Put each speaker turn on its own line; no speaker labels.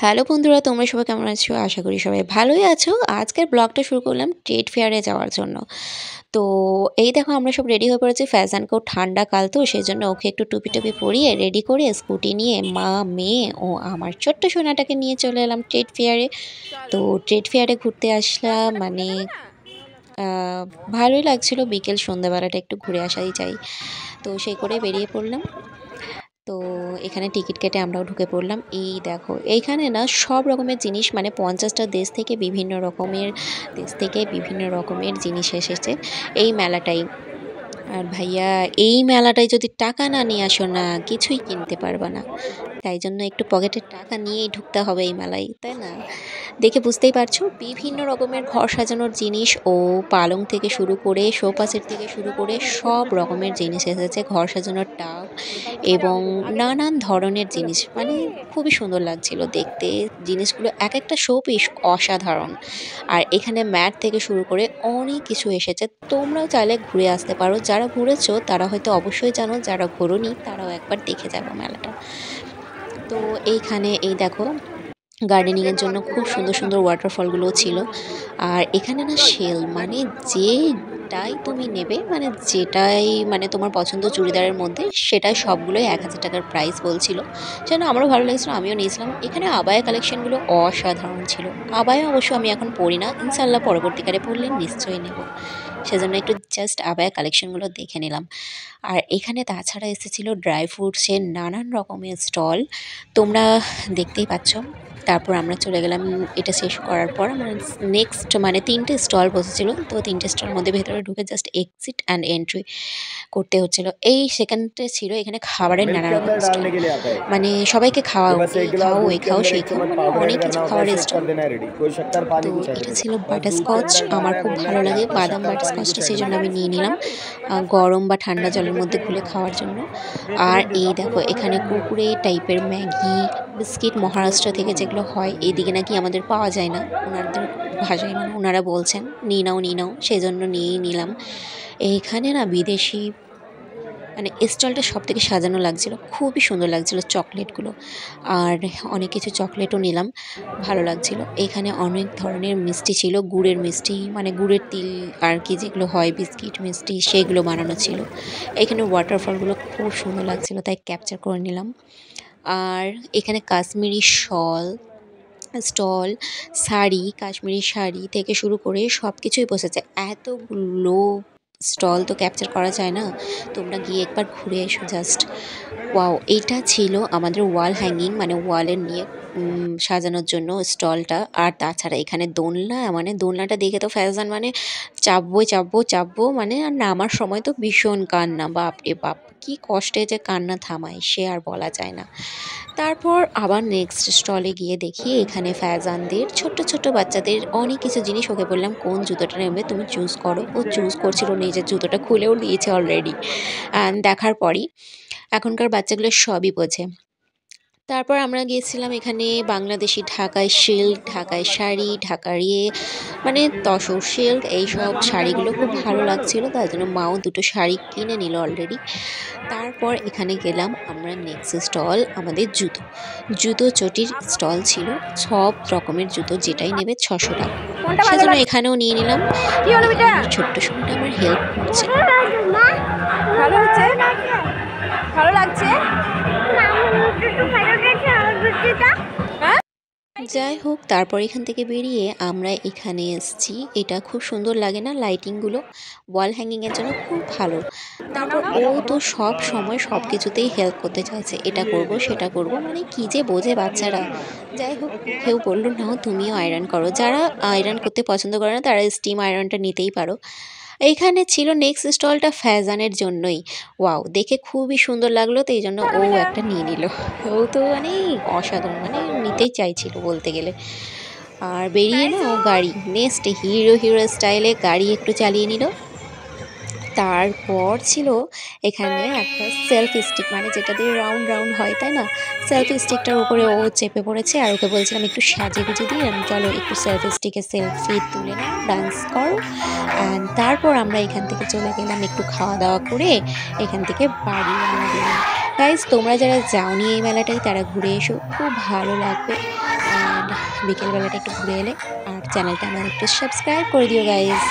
Hello বন্ধুরা, তোমরা সবাই কেমন আছো? আশা করি সবাই ভালোই আছো। আজকের ব্লগটা শুরু করলাম ট্রেড ফেয়ারে যাওয়ার জন্য। তো এই দেখো আমরা সব রেডি হয়ে পড়েছি। ফ্যাজানকেও ঠান্ডা কাল, তো সেজন্য ওকে একটু টুপি পরিয়ে রেডি করে স্কুটি নিয়ে মা, মেয়ে ও আমার ছোট্ট সোনাটাকে নিয়ে চলে এলাম ট্রেড ফেয়ারে। তো ট্রেড ফেয়ারে ঘুরতে আসলাম, মানে ভালোই লাগছিল। বিকেল সন্ধ্যাবেলাটা একটু ঘুরে আসাই চাই, তো সেই করে বেরিয়ে পড়লাম। তো এখানে টিকিট কেটে আমরাও ঢুকে পড়লাম। এই দেখো এইখানে না সব রকমের জিনিস, মানে 50টা দেশ থেকে বিভিন্ন রকমের জিনিস এসেছে এই মেলাটাই। আর ভাইয়া, এই মেলাটায় যদি টাকা না নিয়ে আসো না, কিছুই কিনতে পারবা না। তাই জন্য একটু পকেটের টাকা নিয়েই ঢুকতে হবে এই মেলায়, তাই না? দেখে বুঝতেই পারছো, বিভিন্ন রকমের ঘর সাজানোর জিনিস ও পালং থেকে শুরু করে সোফা সেট থেকে শুরু করে সব রকমের জিনিস এসেছে। ঘর সাজানোর টাব এবং নানান ধরনের জিনিস, মানে খুবই সুন্দর লাগছিল দেখতে জিনিসগুলো। এক একটা শো পিস অসাধারণ। আর এখানে ম্যাট থেকে শুরু করে অনেক কিছু এসেছে। তোমরাও চাইলে ঘুরে আসতে পারো। যারা ঘুরেছো তারা হয়তো অবশ্যই জানো, যারা ঘোরোনি তারাও একবার দেখে যাবো মেলাটা। তো এইখানে এই দেখো গার্ডেনিংয়ের জন্য খুব সুন্দর সুন্দর ওয়াটারফলগুলোও ছিল। আর এখানে না সেল, মানে যেটাই তুমি নেবে, মানে যেটাই মানে তোমার পছন্দ চুড়িদারের মধ্যে, সেটাই সবগুলোই 1000 টাকার প্রাইস বলছিল। সেজন্য আমারও ভালো লেগেছিলো, আমিও নিয়েছিলাম। এখানে আবায়া কালেকশনগুলো অসাধারণ ছিল। আবায়া অবশ্য আমি এখন পরি না, ইনশাল্লাহ পরবর্তীকালে পরলে নিশ্চয়ই নেব। সেজন্য একটু জাস্ট আবায়া কালেকশনগুলো দেখে নিলাম। আর এখানে তাছাড়া এসেছিলো ড্রাই ফ্রুটসের নানান রকমের স্টল, তোমরা দেখতেই পাচ্ছ। তারপর আমরা চলে গেলাম। এটা শেষ করার পর আমরা নেক্সট, মানে 3টে স্টল বসেছিল, তো 3টে স্টল মধ্যে ভেতরে ঢুকে জাস্ট এক্সিট অ্যান্ড এন্ট্রি করতে হচ্ছিল। এই সেকেন্ডে ছিল এখানে খাবারের নানা রকম স্টল, মানে সবাইকে খাওয়াও, এই খাও ওই খাও সেই খাও, মানে অনেক কিছু খাবারের স্টল। তো এটা ছিল বাটারস্কচ, আমার খুব ভালো লাগে বাদাম বাটারস্কচটা, সেই জন্য আমি নিয়ে নিলাম গরম বা ঠান্ডা জলের মধ্যে গুলে খাওয়ার জন্য। আর এই দেখো এখানে কুরকুরে টাইপের ম্যাগি বিস্কিট, মহারাষ্ট্র থেকে যেগুলো হয়, এইদিকে নাকি আমাদের পাওয়া যায় না ওনাদের ভাষায়, মানে ওনারা বলছেন নিয়ে নাও, সেই জন্য নিয়েই নিলাম। এইখানে না বিদেশি, মানে স্টলটা সব থেকে সাজানো লাগছিল, খুবই সুন্দর লাগছিল চকলেটগুলো। আর অনেক কিছু চকলেটও নিলাম, ভালো লাগছিল। এখানে অনেক ধরনের মিষ্টি ছিল, গুড়ের মিষ্টি, মানে গুড়ের তিল আর কি যেগুলো হয় বিস্কিট মিষ্টি, সেগুলো বানানো ছিল। এখানে ওয়াটারফলগুলো খুব সুন্দর লাগছিল, তাই ক্যাপচার করে নিলাম। আর এখানে কাশ্মীরি স্টল, শাড়ি, কাশ্মীরি শাড়ি থেকে শুরু করে সব কিছুই বসেছে। এতগুলো স্টল তো ক্যাপচার করা যায় না, তোমরা গিয়ে একবার ঘুরে এসো জাস্ট। ওয়াও, এইটা ছিল আমাদের ওয়াল হ্যাঙ্গিং, মানে ওয়ালের নিয়ে সাজানোর জন্য স্টলটা। আর তাছাড়া এখানে দোলনা, মানে দোলনাটা দেখে তো ফ্যাশন, মানে চাপবো, মানে আর নামার সময় তো ভীষণ কান্না, বাপরে বাপ কি কষ্টে যে কান্না থামায় সে আর বলা যায় না। তারপর আবার নেক্সট স্টলে গিয়ে দেখি এখানে ফ্যাজানদের ছোট্ট বাচ্চাদের অনেক কিছু জিনিস। ওকে বললাম কোন জুতোটা নেবে তুমি চুজ করো, ও চুজ করছিল, নিজের জুতোটা খুলেও নিয়েছে অলরেডি। দেখার পরই এখনকার বাচ্চাগুলো সবই বোঝে। তারপর আমরা গিয়েছিলাম এখানে বাংলাদেশি ঢাকাই সিল্ক, ঢাকাই শাড়ি, ঢাকার মানে তসর সিল্ক, এইসব শাড়িগুলো খুব ভালো লাগছিল, তার জন্য মাও দুটো শাড়ি কিনে নিল অলরেডি। তারপর এখানে গেলাম আমরা নেক্সট স্টল, আমাদের জুতো চটির স্টল ছিল, সব রকমের জুতো যেটাই নেবে 600 টাকা। সেজন্য এখানেও নিয়ে নিলাম। ছোট্ট সময়টা আমার হেল্প করছে।
ভালো লাগছে।
যাই হোক, তারপর এখান থেকে বেরিয়ে আমরা এখানে এসেছি। এটা খুব সুন্দর লাগে না লাইটিংগুলো, ওয়াল হ্যাঙ্গিংয়ের জন্য খুব ভালো। তারপর ও তো সব সময় সব কিছুতেই হেল্প করতে চাইছে, এটা করব সেটা করব, মানে কি যে বোঝে বাচ্চারা। যাই হোক, কেউ বললো নাও তুমিও আয়রন করো। যারা আয়রন করতে পছন্দ করে না তারা স্টিম আয়রনটা নিতেই পারো। এইখানে ছিল নেক্সট স্টলটা ফ্যাজানের জন্যই। ওয়াও, দেখে খুবই সুন্দর লাগলো, তো এই জন্য ও একটা নিয়ে নিল। ও তো মানে অসাধারণ, মানে নিতেই চাইছিল বলতে গেলে। আর বেরিয়ে না ও গাড়ি নেক্সট হিরো স্টাইলে গাড়ি একটু চালিয়ে নিল। তারপর ছিল এখানে একটা সেলফি স্টিক, মানে যেটা দিয়ে রাউন্ড হয় তাই না, সেলফি স্টিকটার উপরে ও চেপে পড়েছে। আর ওকে বলছিলাম একটু সাজিয়ে গুজিয়ে দিই, চলো একটু সেলফি স্টিকে সেলফি তুলে নাও, ডান্স করো। অ্যান্ড তারপর আমরা এখান থেকে চলে গেলাম একটু খাওয়া দাওয়া করে, এখান থেকে বাড়ি রওনা দিলাম। গাইজ তোমরা যারা যাওনি এই মেলাটায় তারা ঘুরে এসো, খুব ভালো লাগবে। অ্যান্ড বিকেলবেলাটা একটু ঘুরে এলে আর চ্যানেলটা আমার একটু সাবস্ক্রাইব করে দিও গাইজ।